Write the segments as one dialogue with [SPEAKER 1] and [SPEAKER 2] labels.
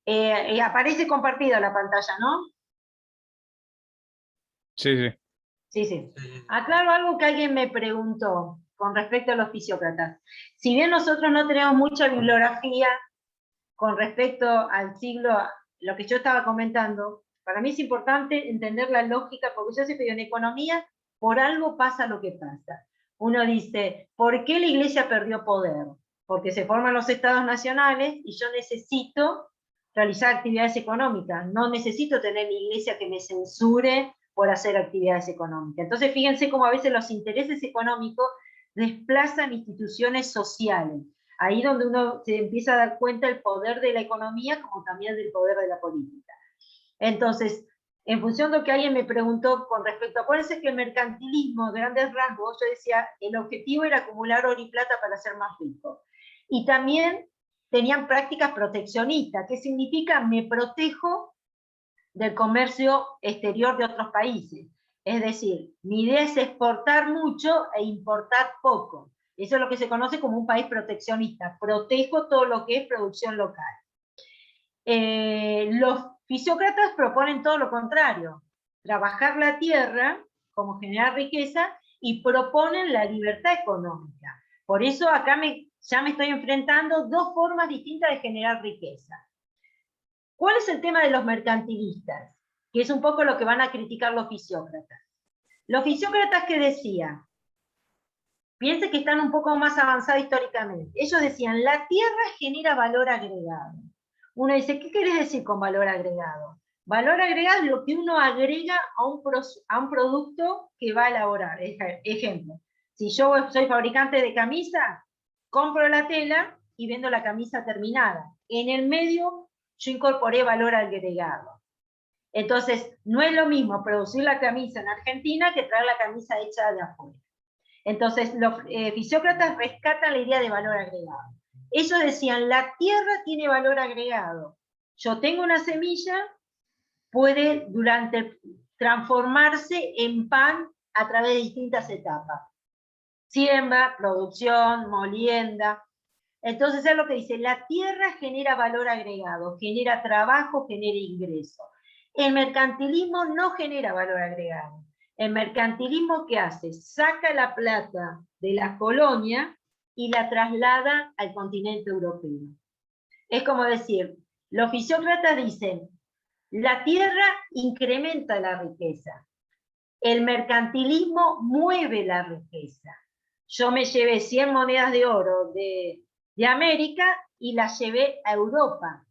[SPEAKER 1] Aparece compartida la pantalla, ¿no?
[SPEAKER 2] Sí, sí.
[SPEAKER 1] Sí, sí. Aclaro algo que alguien me preguntó con respecto a los fisiócratas. Si bien nosotros no tenemos mucha bibliografía con respecto al siglo, lo que yo estaba comentando, para mí es importante entender la lógica, porque yo sé que en economía por algo pasa lo que pasa. Uno dice, ¿por qué la iglesia perdió poder? Porque se forman los estados nacionales y yo necesito realizar actividades económicas, no necesito tener mi iglesia que me censure por hacer actividades económicas. Entonces fíjense cómo a veces los intereses económicos desplazan instituciones sociales. Ahí donde uno se empieza a dar cuenta del poder de la economía como también del poder de la política. Entonces, en función de lo que alguien me preguntó con respecto, acuérdense que el mercantilismo, de grandes rasgos, yo decía, el objetivo era acumular oro y plata para ser más rico. Y también tenían prácticas proteccionistas, que significa me protejo del comercio exterior de otros países. Es decir, mi idea es exportar mucho e importar poco. Eso es lo que se conoce como un país proteccionista. Protejo todo lo que es producción local. Los fisiócratas proponen todo lo contrario. Trabajar la tierra como generar riqueza y proponen la libertad económica. Por eso acá ya me estoy enfrentando dos formas distintas de generar riqueza. ¿Cuál es el tema de los mercantilistas? Que es un poco lo que van a criticar los fisiócratas. Los fisiócratas que decían, piensen que están un poco más avanzados históricamente. Ellos decían, la tierra genera valor agregado. Uno dice, ¿qué querés decir con valor agregado? Valor agregado es lo que uno agrega a un producto que va a elaborar. Ejemplo, si yo soy fabricante de camisa, compro la tela y vendo la camisa terminada. En el medio yo incorporé valor agregado. Entonces, no es lo mismo producir la camisa en Argentina que traer la camisa hecha de afuera. Entonces, los fisiócratas rescatan la idea de valor agregado. Ellos decían, la tierra tiene valor agregado. Yo tengo una semilla, puede transformarse en pan a través de distintas etapas. Siembra, producción, molienda. Entonces es lo que dice, la tierra genera valor agregado, genera trabajo, genera ingreso. El mercantilismo no genera valor agregado. El mercantilismo, ¿qué hace? Saca la plata de la colonia y la traslada al continente europeo. Es como decir, los fisiócratas dicen, la tierra incrementa la riqueza. El mercantilismo mueve la riqueza. Yo me llevé 100 monedas de oro de América y las llevé a Europa.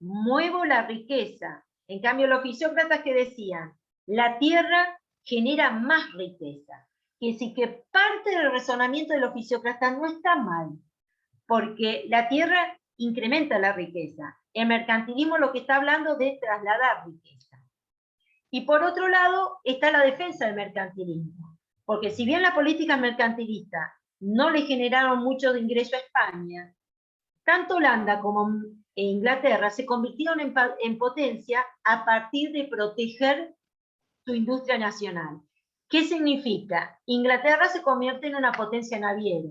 [SPEAKER 1] Muevo la riqueza. En cambio, los fisiócratas que decían, la tierra genera más riqueza. Que sí que parte del razonamiento de los fisiócratas no está mal, porque la tierra incrementa la riqueza. El mercantilismo lo que está hablando de trasladar riqueza. Y por otro lado está la defensa del mercantilismo, porque si bien las políticas mercantilistas no le generaron mucho de ingreso a España, tanto Holanda como Inglaterra se convirtieron en potencia a partir de proteger su industria nacional. ¿Qué significa? Inglaterra se convierte en una potencia naviera.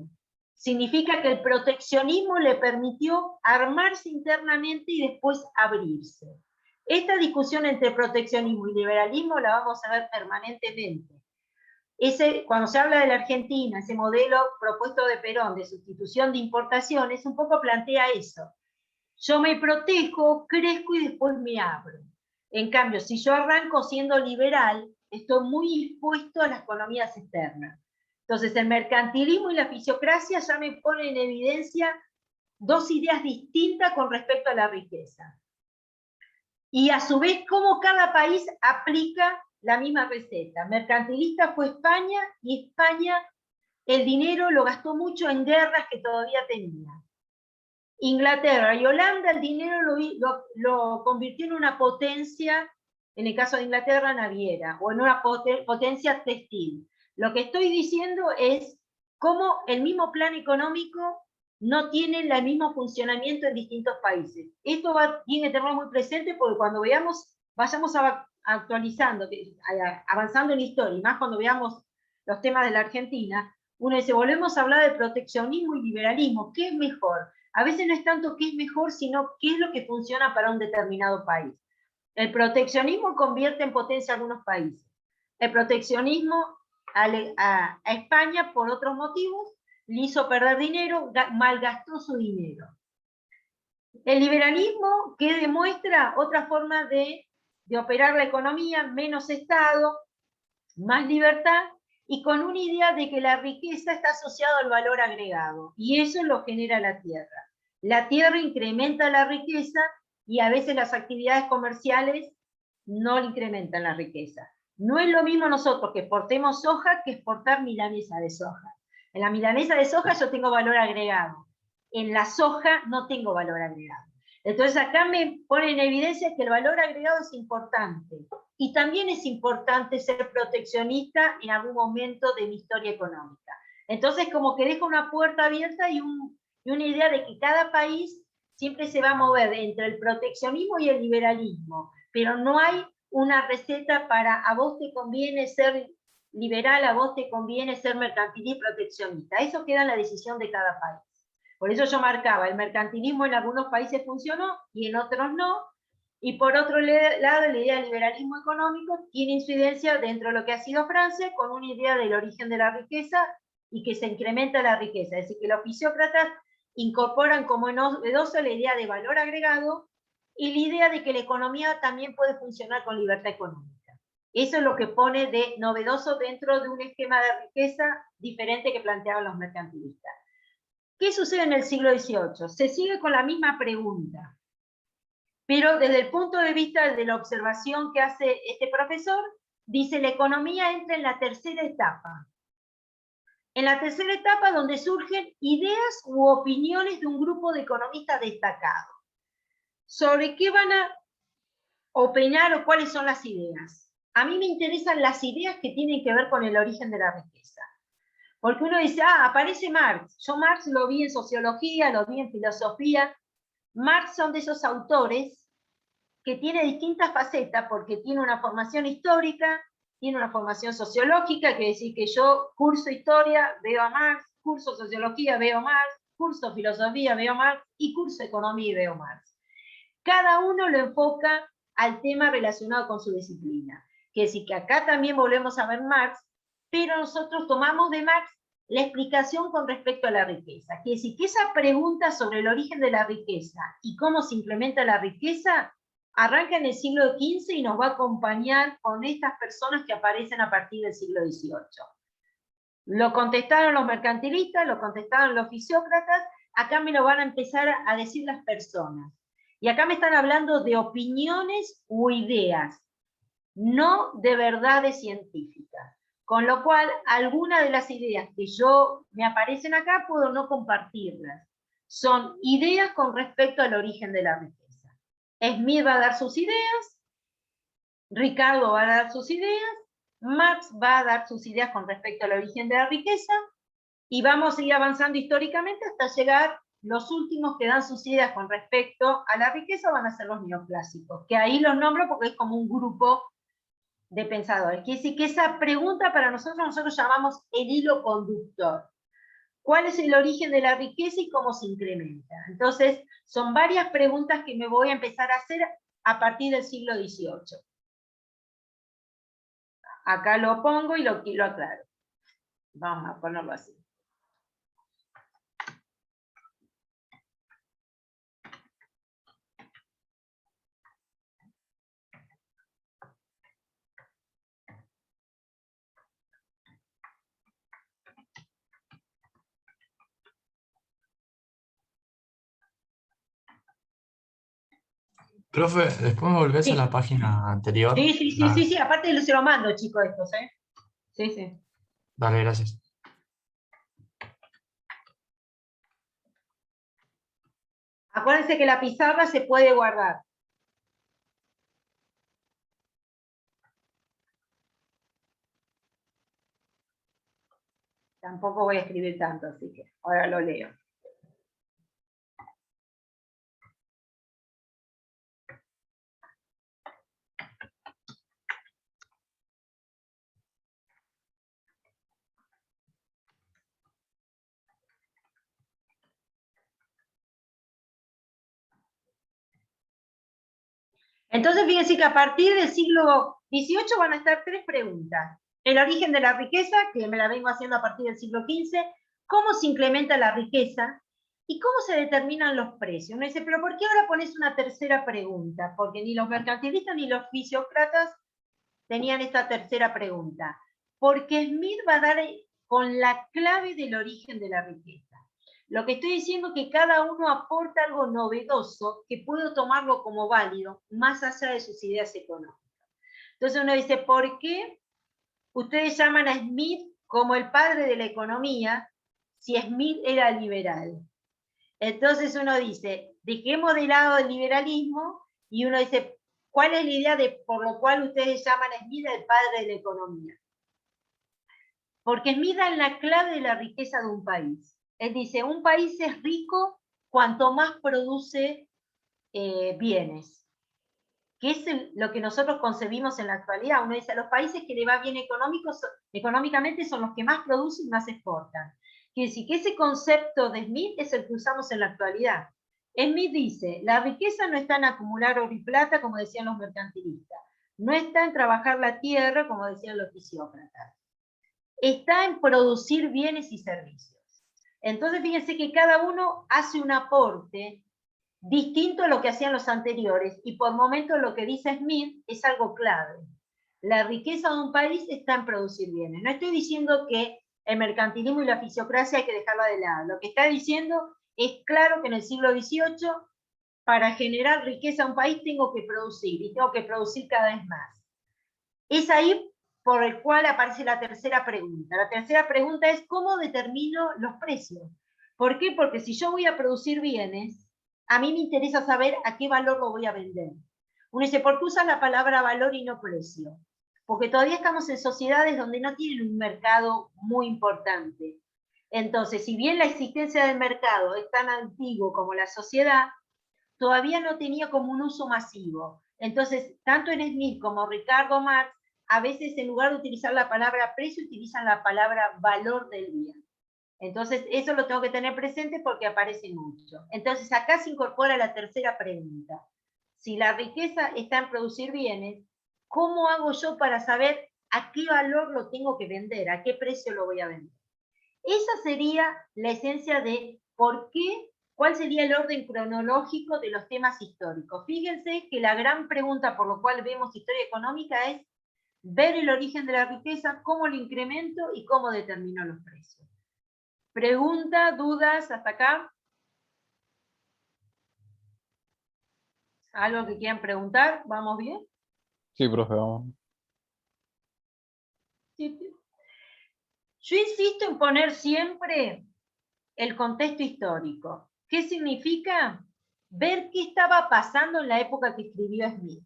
[SPEAKER 1] Significa que el proteccionismo le permitió armarse internamente y después abrirse. Esta discusión entre proteccionismo y liberalismo la vamos a ver permanentemente. Cuando se habla de la Argentina, ese modelo propuesto de Perón de sustitución de importaciones, un poco plantea eso. Yo me protejo, crezco y después me abro. En cambio, si yo arranco siendo liberal, estoy muy expuesto a las economías externas. Entonces, el mercantilismo y la fisiocracia ya me ponen en evidencia dos ideas distintas con respecto a la riqueza. Y a su vez, cómo cada país aplica la misma receta. Mercantilista fue España, y España el dinero lo gastó mucho en guerras que todavía tenía. Inglaterra y Holanda el dinero lo convirtió en una potencia, en el caso de Inglaterra, naviera, o en una potencia textil. Lo que estoy diciendo es cómo el mismo plan económico no tiene el mismo funcionamiento en distintos países. Esto tiene que tenerlo muy presente porque cuando vayamos actualizando, avanzando en la historia, y más cuando veamos los temas de la Argentina, uno dice, volvemos a hablar de proteccionismo y liberalismo. ¿Qué es mejor? A veces no es tanto qué es mejor, sino qué es lo que funciona para un determinado país. El proteccionismo convierte en potencia a algunos países. El proteccionismo a España, por otros motivos, le hizo perder dinero, malgastó su dinero. El liberalismo, que demuestra otra forma de operar la economía, menos Estado, más libertad, y con una idea de que la riqueza está asociada al valor agregado, y eso lo genera la tierra. La tierra incrementa la riqueza, y a veces las actividades comerciales no incrementan la riqueza. No es lo mismo nosotros que exportemos soja que exportar milanesa de soja. En la milanesa de soja yo tengo valor agregado. En la soja no tengo valor agregado. Entonces acá me pone en evidencia que el valor agregado es importante. Y también es importante ser proteccionista en algún momento de mi historia económica. Entonces como que deja una puerta abierta y una idea de que cada país siempre se va a mover entre el proteccionismo y el liberalismo, pero no hay una receta para a vos te conviene ser liberal, a vos te conviene ser mercantilista y proteccionista. Eso queda en la decisión de cada país. Por eso yo marcaba, el mercantilismo en algunos países funcionó y en otros no, y por otro lado, la idea del liberalismo económico tiene incidencia dentro de lo que ha sido Francia, con una idea del origen de la riqueza y que se incrementa la riqueza. Es decir, que los fisiócratas incorporan como novedoso la idea de valor agregado y la idea de que la economía también puede funcionar con libertad económica. Eso es lo que pone de novedoso dentro de un esquema de riqueza diferente que planteaban los mercantilistas. ¿Qué sucede en el siglo XVIII? Se sigue con la misma pregunta, pero desde el punto de vista de la observación que hace este profesor, dice la economía entra en la tercera etapa. En la tercera etapa donde surgen ideas u opiniones de un grupo de economistas destacados. ¿Sobre qué van a opinar o cuáles son las ideas? A mí me interesan las ideas que tienen que ver con el origen de la riqueza. Porque uno dice, aparece Marx. Yo Marx lo vi en sociología, lo vi en filosofía. Marx son de esos autores que tiene distintas facetas porque tiene una formación histórica, tiene una formación sociológica, quiere decir que yo curso historia, veo a Marx, curso sociología, veo a Marx, curso filosofía, veo a Marx, y curso economía y veo a Marx. Cada uno lo enfoca al tema relacionado con su disciplina. Quiere decir que acá también volvemos a ver Marx, pero nosotros tomamos de Marx la explicación con respecto a la riqueza. Quiere decir que esa pregunta sobre el origen de la riqueza y cómo se implementa la riqueza arranca en el siglo XV y nos va a acompañar con estas personas que aparecen a partir del siglo XVIII. Lo contestaron los mercantilistas, lo contestaron los fisiócratas, acá me lo van a empezar a decir las personas. Y acá me están hablando de opiniones u ideas, no de verdades científicas. Con lo cual, algunas de las ideas que me aparecen acá puedo no compartirlas. Son ideas con respecto al origen de la riqueza. Smith va a dar sus ideas, Ricardo va a dar sus ideas, Marx va a dar sus ideas con respecto al origen de la riqueza, y vamos a ir avanzando históricamente hasta llegar, los últimos que dan sus ideas con respecto a la riqueza van a ser los neoclásicos, que ahí los nombro porque es como un grupo de pensadores. Quiere decir que esa pregunta para nosotros llamamos el hilo conductor. ¿Cuál es el origen de la riqueza y cómo se incrementa? Entonces, son varias preguntas que me voy a empezar a hacer a partir del siglo XVIII. Acá lo pongo y lo aclaro. Vamos a ponerlo así.
[SPEAKER 2] Profe, después me volvés a
[SPEAKER 1] Sí.
[SPEAKER 2] la página anterior.
[SPEAKER 1] Sí. Aparte se lo mando, chicos, estos, ¿eh? Sí.
[SPEAKER 2] Dale, gracias.
[SPEAKER 1] Acuérdense que la pizarra se puede guardar. Tampoco voy a escribir tanto, así que ahora lo leo. Entonces, fíjense que a partir del siglo XVIII van a estar 3 preguntas. El origen de la riqueza, que me la vengo haciendo a partir del siglo XV, cómo se incrementa la riqueza y cómo se determinan los precios. Uno dice, pero ¿por qué ahora pones una tercera pregunta? Porque ni los mercantilistas ni los fisiócratas tenían esta tercera pregunta. Porque Smith va a dar con la clave del origen de la riqueza. Lo que estoy diciendo es que cada uno aporta algo novedoso que puedo tomarlo como válido, más allá de sus ideas económicas. Entonces uno dice, ¿por qué ustedes llaman a Smith como el padre de la economía si Smith era liberal? Entonces uno dice, dejemos de lado el liberalismo y uno dice, ¿cuál es la idea por lo cual ustedes llaman a Smith el padre de la economía? Porque Smith da la clave de la riqueza de un país. Él dice, un país es rico cuanto más produce bienes, que es lo que nosotros concebimos en la actualidad. Uno dice, a los países que le va bien económicamente son los que más producen y más exportan. Quiere decir que ese concepto de Smith es el que usamos en la actualidad. Smith dice, la riqueza no está en acumular oro y plata, como decían los mercantilistas, no está en trabajar la tierra, como decían los fisiócratas, está en producir bienes y servicios. Entonces fíjense que cada uno hace un aporte distinto a lo que hacían los anteriores, y por momentos lo que dice Smith es algo clave. La riqueza de un país está en producir bienes. No estoy diciendo que el mercantilismo y la fisiocracia hay que dejarlo de lado. Lo que está diciendo es claro que en el siglo XVIII, para generar riqueza a un país tengo que producir, y tengo que producir cada vez más. Es ahí por el cual aparece la tercera pregunta. La tercera pregunta es, ¿cómo determino los precios? ¿Por qué? Porque si yo voy a producir bienes, a mí me interesa saber a qué valor lo voy a vender. Uno dice, ¿por qué usas la palabra valor y no precio? Porque todavía estamos en sociedades donde no tienen un mercado muy importante. Entonces, si bien la existencia del mercado es tan antiguo como la sociedad, todavía no tenía como un uso masivo. Entonces, tanto en Smith como Ricardo Marx, a veces en lugar de utilizar la palabra precio, utilizan la palabra valor del bien. Entonces, eso lo tengo que tener presente porque aparece mucho. Entonces, acá se incorpora la tercera pregunta. Si la riqueza está en producir bienes, ¿cómo hago yo para saber a qué valor lo tengo que vender? ¿A qué precio lo voy a vender? Esa sería la esencia de por qué, cuál sería el orden cronológico de los temas históricos. Fíjense que la gran pregunta por lo cual vemos historia económica es ver el origen de la riqueza, cómo lo incremento y cómo determino los precios. Pregunta, dudas, hasta acá. ¿Algo que quieran preguntar? ¿Vamos bien?
[SPEAKER 3] Sí, profe, vamos.
[SPEAKER 1] Sí. Yo insisto en poner siempre el contexto histórico. ¿Qué significa? Ver qué estaba pasando en la época que escribió Smith.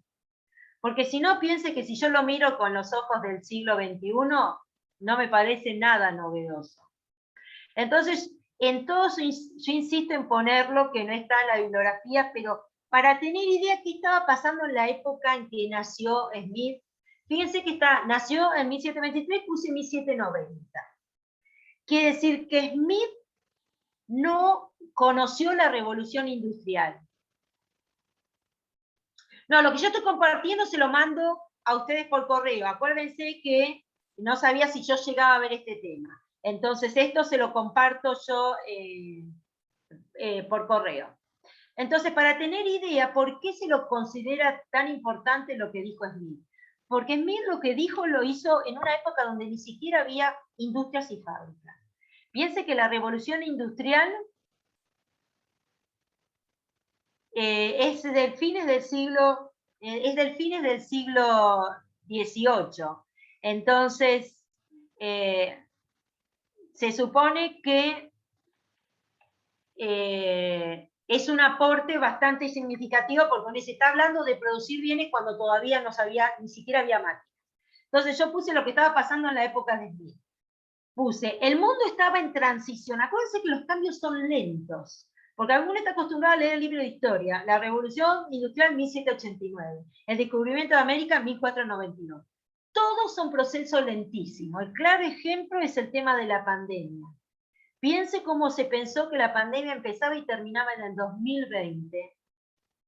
[SPEAKER 1] Porque si no, piense que si yo lo miro con los ojos del siglo XXI, no me parece nada novedoso. Entonces, en todo eso yo insisto en ponerlo, que no está en la bibliografía, pero para tener idea qué estaba pasando en la época en que nació Smith. Fíjense que nació en 1723, puse 1790. Quiere decir que Smith no conoció la revolución industrial. No, lo que yo estoy compartiendo se lo mando a ustedes por correo. Acuérdense que no sabía si yo llegaba a ver este tema. Entonces esto se lo comparto yo por correo. Entonces, para tener idea, ¿por qué se lo considera tan importante lo que dijo Smith? Porque Smith lo que dijo lo hizo en una época donde ni siquiera había industrias y fábricas. Piense que la revolución industrial es del fines del siglo XVIII. Entonces, se supone que es un aporte bastante significativo porque se está hablando de producir bienes cuando todavía no sabía, ni siquiera había máquinas. Entonces yo puse lo que estaba pasando en la época de Smith. Puse, el mundo estaba en transición. Acuérdense que los cambios son lentos, porque alguno está acostumbrado a leer el libro de historia. La Revolución Industrial 1789, el descubrimiento de América 1492. Todos son procesos lentísimos. El claro ejemplo es el tema de la pandemia. Piense cómo se pensó que la pandemia empezaba y terminaba en el 2020.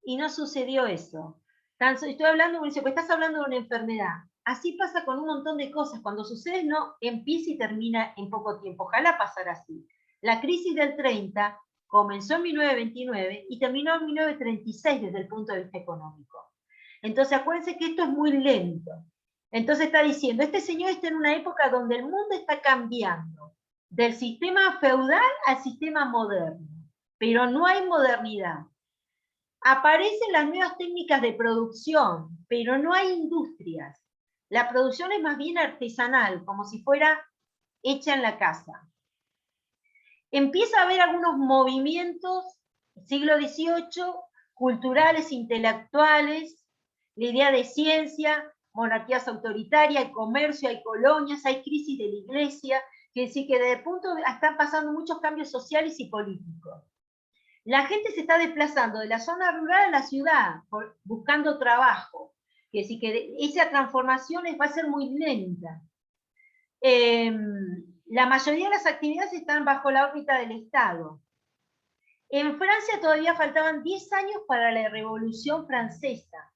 [SPEAKER 1] Y no sucedió eso. Estoy hablando, me dice, pues estás hablando de una enfermedad. Así pasa con un montón de cosas. Cuando sucede, no empieza y termina en poco tiempo. Ojalá pasara así. La crisis del 30 comenzó en 1929 y terminó en 1936 desde el punto de vista económico. Entonces, acuérdense que esto es muy lento. Entonces está diciendo, este señor está en una época donde el mundo está cambiando del sistema feudal al sistema moderno, pero no hay modernidad. Aparecen las nuevas técnicas de producción, pero no hay industrias. La producción es más bien artesanal, como si fuera hecha en la casa. Empieza a haber algunos movimientos, siglo XVIII, culturales, intelectuales, la idea de ciencia, monarquías autoritarias, hay comercio, hay colonias, hay crisis de la iglesia, que sí que desde el punto de, están pasando muchos cambios sociales y políticos. La gente se está desplazando de la zona rural a la ciudad, buscando trabajo, que sí que esa transformación va a ser muy lenta. La mayoría de las actividades están bajo la órbita del Estado. En Francia todavía faltaban 10 años para la Revolución Francesa.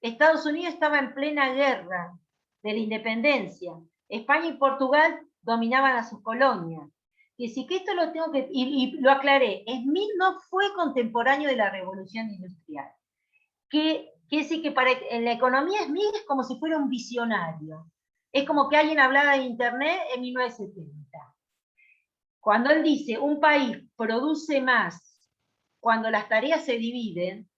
[SPEAKER 1] Estados Unidos estaba en plena guerra de la independencia. España y Portugal dominaban a sus colonias. Y sí que esto lo tengo que... Y lo aclaré, Smith no fue contemporáneo de la Revolución Industrial. Que sí que en la economía Smith es como si fuera un visionario. Es como que alguien hablaba de Internet en 1970. Cuando él dice, un país produce más cuando las tareas se dividen,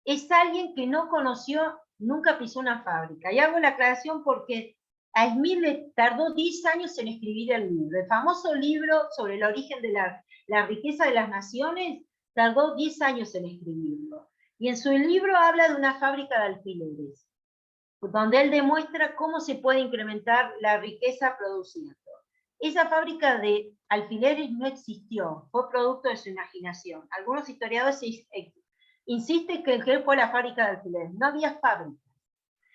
[SPEAKER 1] es alguien que no conoció, nunca pisó una fábrica. Y hago la aclaración porque a Smith le tardó 10 años en escribir el libro. El famoso libro sobre el origen de la riqueza de las naciones, tardó 10 años en escribirlo. Y en su libro habla de una fábrica de alfileres, donde él demuestra cómo se puede incrementar la riqueza produciendo. Esa fábrica de alfileres no existió, fue producto de su imaginación. Algunos historiadores insisten que él fue la fábrica de alfileres, no había fábrica.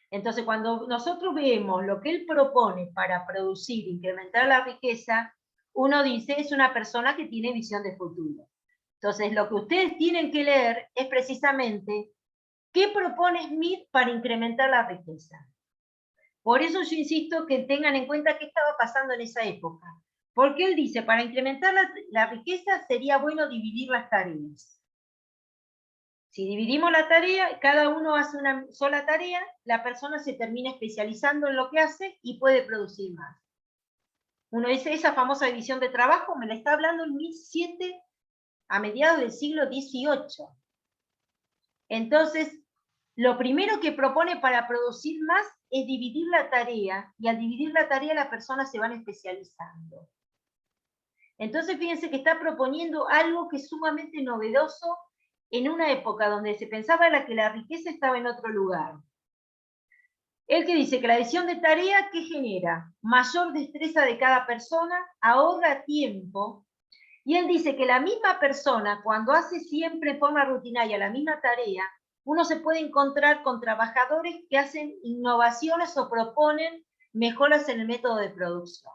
[SPEAKER 1] Entonces, cuando nosotros vemos lo que él propone para producir, incrementar la riqueza, uno dice, es una persona que tiene visión de futuro. Entonces, lo que ustedes tienen que leer es precisamente qué propone Smith para incrementar la riqueza. Por eso yo insisto que tengan en cuenta qué estaba pasando en esa época. Porque él dice, para incrementar la riqueza sería bueno dividir las tareas. Si dividimos la tarea, cada uno hace una sola tarea, la persona se termina especializando en lo que hace y puede producir más. Uno dice, esa famosa división de trabajo me la está hablando en 1007, a mediados del siglo XVIII. Entonces, lo primero que propone para producir más es dividir la tarea, y al dividir la tarea las personas se van especializando. Entonces, fíjense que está proponiendo algo que es sumamente novedoso en una época donde se pensaba que la riqueza estaba en otro lugar. Él que dice que la división de tarea, ¿qué genera? Mayor destreza de cada persona, ahorra tiempo, y él dice que la misma persona, cuando hace siempre de forma rutinaria la misma tarea, uno se puede encontrar con trabajadores que hacen innovaciones o proponen mejoras en el método de producción.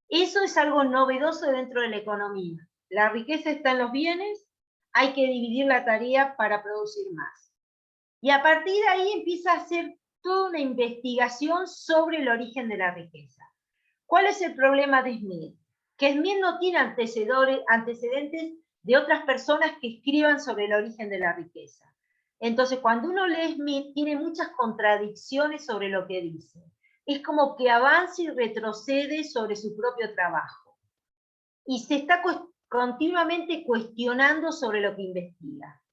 [SPEAKER 1] Eso es algo novedoso dentro de la economía. La riqueza está en los bienes, hay que dividir la tarea para producir más. Y a partir de ahí empieza a hacer toda una investigación sobre el origen de la riqueza. ¿Cuál es el problema de Smith? Que Smith no tiene antecedentes de otras personas que escriban sobre el origen de la riqueza. Entonces, cuando uno lee Smith, tiene muchas contradicciones sobre lo que dice. Es como que avanza y retrocede sobre su propio trabajo. Y se está continuamente cuestionando sobre lo que investiga.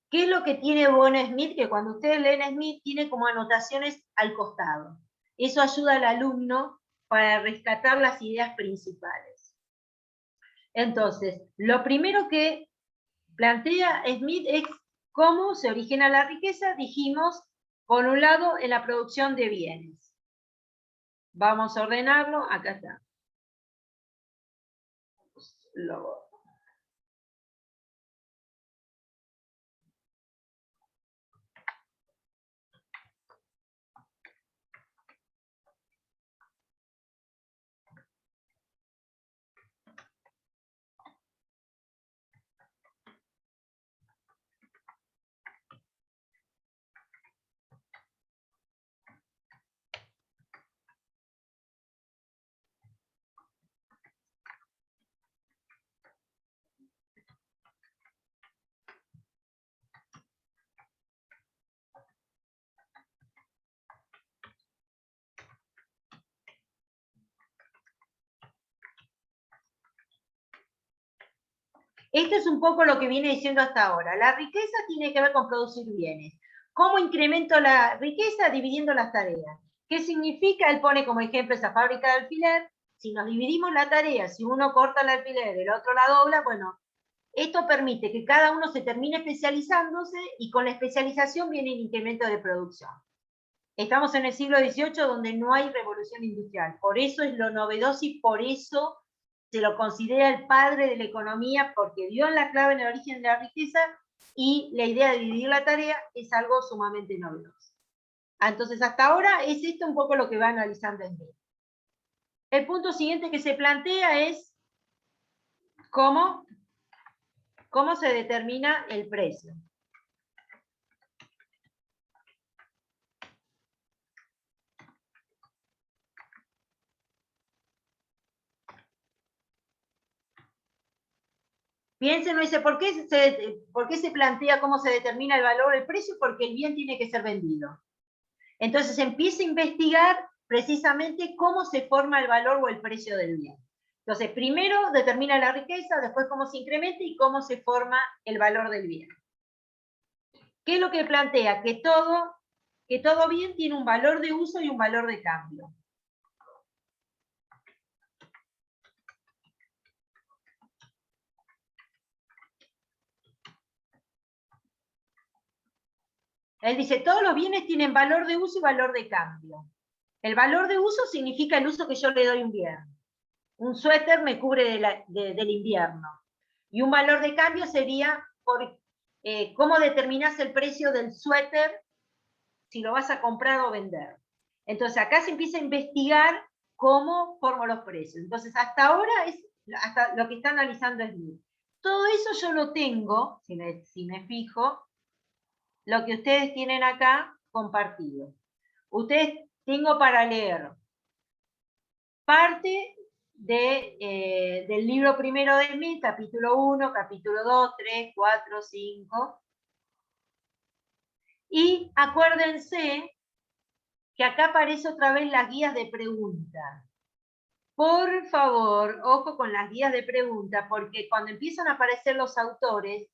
[SPEAKER 1] ¿Qué es lo que tiene bueno Smith? Que cuando ustedes leen Smith, tiene como anotaciones al costado. Eso ayuda al alumno para rescatar las ideas principales. Entonces, lo primero que plantea Smith es cómo se origina la riqueza, dijimos, por un lado, en la producción de bienes. Vamos a ordenarlo, acá está. Esto es un poco lo que viene diciendo hasta ahora. La riqueza tiene que ver con producir bienes. ¿Cómo incremento la riqueza? Dividiendo las tareas. ¿Qué significa? Él pone como ejemplo esa fábrica de alfiler. Si nos dividimos la tarea, si uno corta el alfiler, el otro la dobla, bueno, esto permite que cada uno se termine especializándose y con la especialización viene el incremento de producción. Estamos en el siglo XVIII donde no hay revolución industrial. Por eso es lo novedoso y por eso se lo considera el padre de la economía, porque dio en la clave en el origen de la riqueza y la idea de dividir la tarea es algo sumamente novedoso. Entonces, hasta ahora es esto un poco lo que va analizando Smith. El punto siguiente que se plantea es cómo se determina el precio. Piensen, no dice, ¿por qué se plantea cómo se determina el valor del precio? Porque el bien tiene que ser vendido. Entonces empieza a investigar precisamente cómo se forma el valor o el precio del bien. Entonces, primero determina la riqueza, después cómo se incrementa y cómo se forma el valor del bien. ¿Qué es lo que plantea? Que todo bien tiene un valor de uso y un valor de cambio. Él dice, todos los bienes tienen valor de uso y valor de cambio. El valor de uso significa el uso que yo le doy a un bien. Un suéter me cubre del invierno. Y un valor de cambio sería cómo determinas el precio del suéter si lo vas a comprar o vender. Entonces acá se empieza a investigar cómo formo los precios. Entonces hasta ahora hasta lo que está analizando es Smith. Todo eso yo lo tengo, si me fijo, lo que ustedes tienen acá compartido. Ustedes tengo para leer parte del libro primero de Smith, capítulo 1, capítulo 2, 3, 4, 5. Y acuérdense que acá aparece otra vez las guías de pregunta. Por favor, ojo con las guías de pregunta, porque cuando empiezan a aparecer los autores,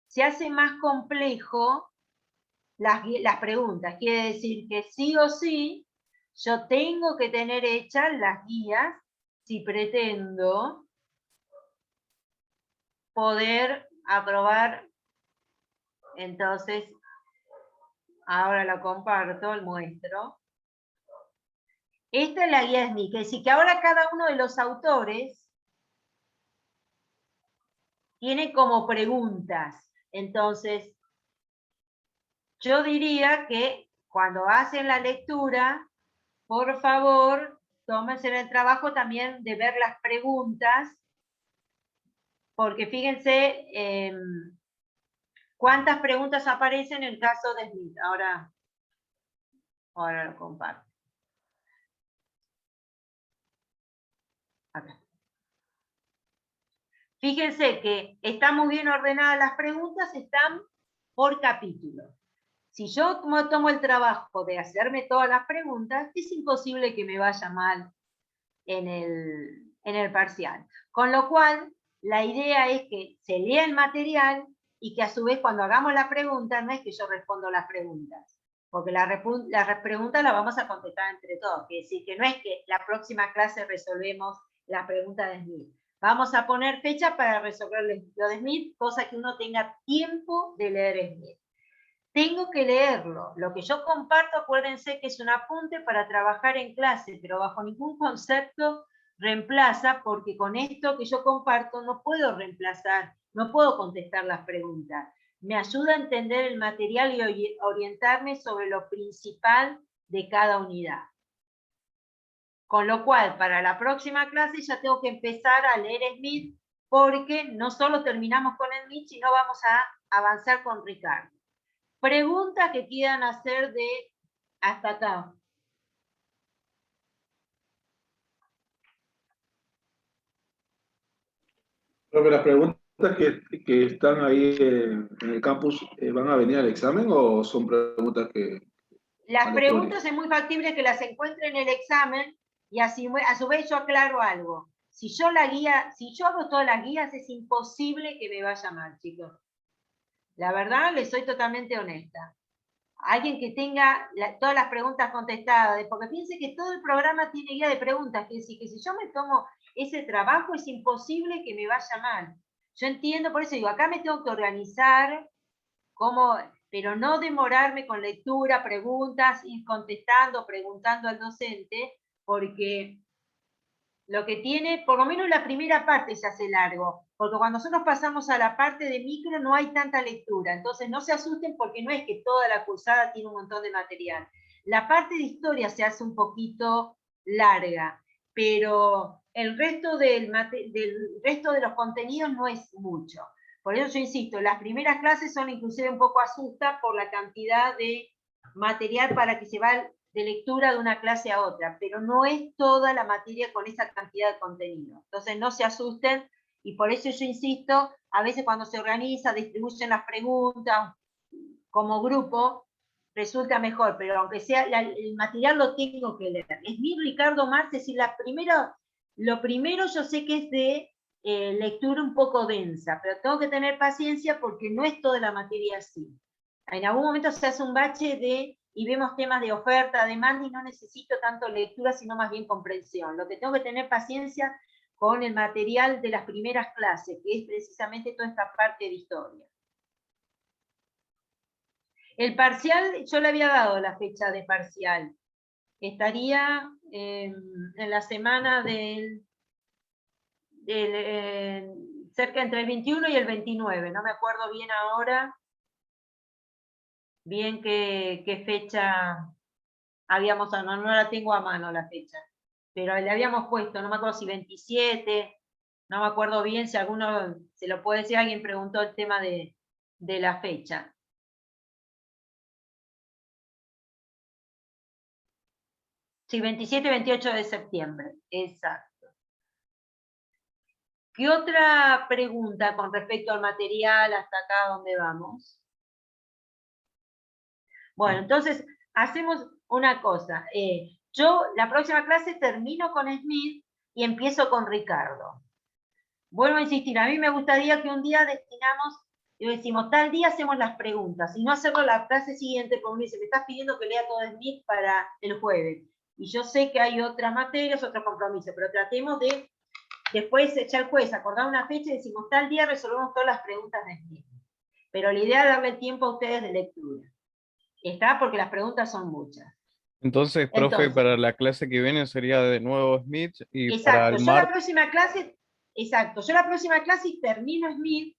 [SPEAKER 1] se hace más complejo las preguntas. Quiere decir que sí o sí, yo tengo que tener hechas las guías si pretendo poder aprobar. Entonces, ahora lo comparto, lo muestro. Esta es la guía Smith, es decir, que ahora cada uno de los autores tiene como preguntas. Entonces, yo diría que cuando hacen la lectura, por favor, tómense el trabajo también de ver las preguntas, porque fíjense cuántas preguntas aparecen en el caso de Smith. Ahora lo comparto. Acá. Fíjense que están muy bien ordenadas las preguntas, están por capítulo. Si yo tomo el trabajo de hacerme todas las preguntas, es imposible que me vaya mal en el parcial. Con lo cual, la idea es que se lea el material y que a su vez cuando hagamos la pregunta, no es que yo respondo las preguntas, porque las preguntas las vamos a contestar entre todos. Es decir, que no es que la próxima clase resolvemos las preguntas de Smith. Vamos a poner fecha para resolver lo de Smith, cosa que uno tenga tiempo de leer Smith. Tengo que leerlo. Lo que yo comparto, acuérdense que es un apunte para trabajar en clase, pero bajo ningún concepto reemplaza, porque con esto que yo comparto no puedo reemplazar, no puedo contestar las preguntas. Me ayuda a entender el material y orientarme sobre lo principal de cada unidad. Con lo cual, para la próxima clase ya tengo que empezar a leer Smith, porque no solo terminamos con Smith, sino vamos a avanzar con Ricardo. Preguntas que quieran hacer de hasta acá.
[SPEAKER 4] Pero las preguntas que están ahí en el campus, ¿van a venir al examen o son preguntas que...
[SPEAKER 1] Las preguntas es muy factible que las encuentre en el examen y así, a su vez yo aclaro algo. si yo hago todas las guías, es imposible que me vaya mal, chicos. La verdad, les soy totalmente honesta. Alguien que tenga todas las preguntas contestadas, porque piense que todo el programa tiene guía de preguntas, que decir que si yo me tomo ese trabajo es imposible que me vaya mal. Yo entiendo, por eso digo, acá me tengo que organizar, pero no demorarme con lectura, preguntas, ir contestando, preguntando al docente, porque lo que tiene, por lo menos la primera parte se hace largo, porque cuando nosotros pasamos a la parte de micro no hay tanta lectura, entonces no se asusten porque no es que toda la cursada tiene un montón de material. La parte de historia se hace un poquito larga, pero el resto del resto de los contenidos no es mucho. Por eso yo insisto, las primeras clases son inclusive un poco asusta por la cantidad de material para que se va de lectura de una clase a otra, pero no es toda la materia con esa cantidad de contenido. Entonces no se asusten, y por eso yo insisto, a veces cuando se organiza, distribuyen las preguntas como grupo, resulta mejor, pero aunque sea, el material lo tengo que leer. Es mi Ricardo Marx, es decir, lo primero yo sé que es de lectura un poco densa, pero tengo que tener paciencia porque no es toda la materia así. En algún momento se hace un bache y vemos temas de oferta, demanda, y no necesito tanto lectura, sino más bien comprensión. Lo que tengo que tener paciencia con el material de las primeras clases, que es precisamente toda esta parte de historia. El parcial, yo le había dado la fecha de parcial. Estaría en la semana cerca entre el 21 y el 29, no me acuerdo bien ahora, bien qué fecha habíamos, no la tengo a mano la fecha, pero le habíamos puesto, no me acuerdo si 27, no me acuerdo bien, si alguno se lo puede decir, alguien preguntó el tema de la fecha. Sí, 27 y 28 de septiembre, exacto. ¿Qué otra pregunta con respecto al material hasta acá donde vamos? Bueno, entonces hacemos una cosa. Yo la próxima clase termino con Smith y empiezo con Ricardo. Vuelvo a insistir, a mí me gustaría que un día destinamos, y decimos, tal día hacemos las preguntas, y no hacerlo la clase siguiente, porque me dice, me estás pidiendo que lea todo Smith para el jueves. Y yo sé que hay otras materias, otros compromisos, pero tratemos de, después echar el jueves, acordar una fecha y decimos, tal día resolvemos todas las preguntas de Smith. Pero la idea es darle tiempo a ustedes de lectura. Está porque las preguntas son muchas.
[SPEAKER 3] Entonces, profe, para la clase que viene sería de nuevo Smith y para el
[SPEAKER 1] yo la próxima clase termino Smith,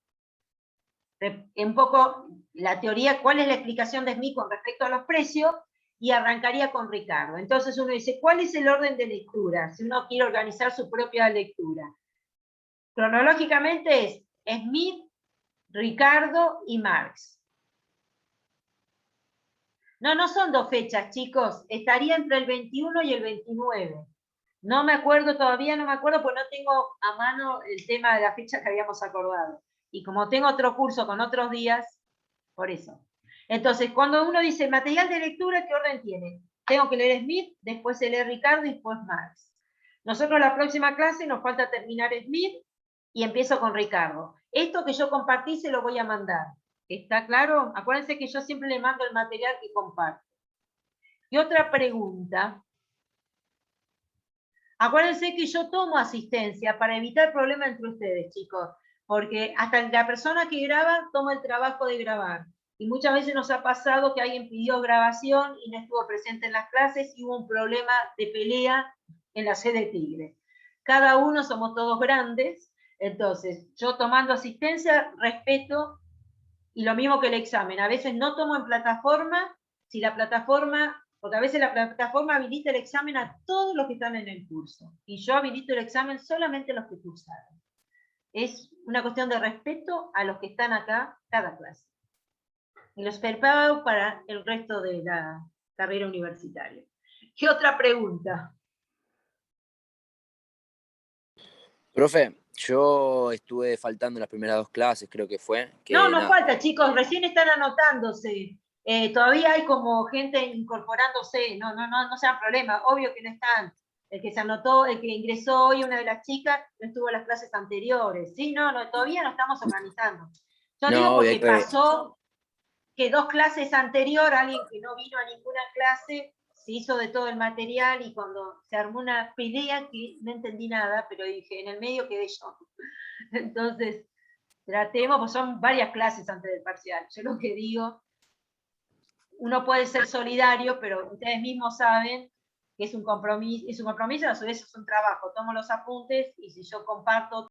[SPEAKER 1] un poco la teoría, cuál es la explicación de Smith con respecto a los precios, y arrancaría con Ricardo. Entonces uno dice, ¿cuál es el orden de lectura? Si uno quiere organizar su propia lectura. Cronológicamente es Smith, Ricardo y Marx. No son dos fechas, chicos. Estaría entre el 21 y el 29. No me acuerdo todavía, no me acuerdo, porque no tengo a mano el tema de la fecha que habíamos acordado. Y como tengo otro curso con otros días, por eso. Entonces, cuando uno dice material de lectura, ¿qué orden tiene? Tengo que leer Smith, después se lee Ricardo y después Marx. Nosotros la próxima clase nos falta terminar Smith y empiezo con Ricardo. Esto que yo compartí se lo voy a mandar. ¿Está claro? Acuérdense que yo siempre le mando el material que comparto. Y otra pregunta. Acuérdense que yo tomo asistencia para evitar problemas entre ustedes, chicos. Porque hasta la persona que graba toma el trabajo de grabar. Y muchas veces nos ha pasado que alguien pidió grabación y no estuvo presente en las clases y hubo un problema de pelea en la sede Tigre. Cada uno somos todos grandes, entonces yo tomando asistencia respeto, y lo mismo que el examen. A veces no tomo en plataforma, si la plataforma, porque a veces la plataforma habilita el examen a todos los que están en el curso, y yo habilito el examen solamente a los que cursaron. Es una cuestión de respeto a los que están acá cada clase. Y los preparo para el resto de la carrera universitaria. ¿Qué otra pregunta?
[SPEAKER 5] Profe, yo estuve faltando en las primeras dos clases, creo que fue.
[SPEAKER 1] No falta, chicos, recién están anotándose. Todavía hay como gente incorporándose, no sean problemas, obvio que no están. el que se anotó, el que ingresó hoy, una de las chicas, no estuvo en las clases anteriores. ¿Sí? No, todavía no estamos organizando. Yo digo porque pasó que 2 clases anterior, alguien que no vino a ninguna clase, se hizo de todo el material y cuando se armó una pelea que no entendí nada, pero dije, en el medio quedé yo. Entonces, tratemos, pues son varias clases antes del parcial. Yo lo que digo, uno puede ser solidario, pero ustedes mismos saben que es un compromiso, a su vez es un trabajo. Tomo los apuntes y si yo comparto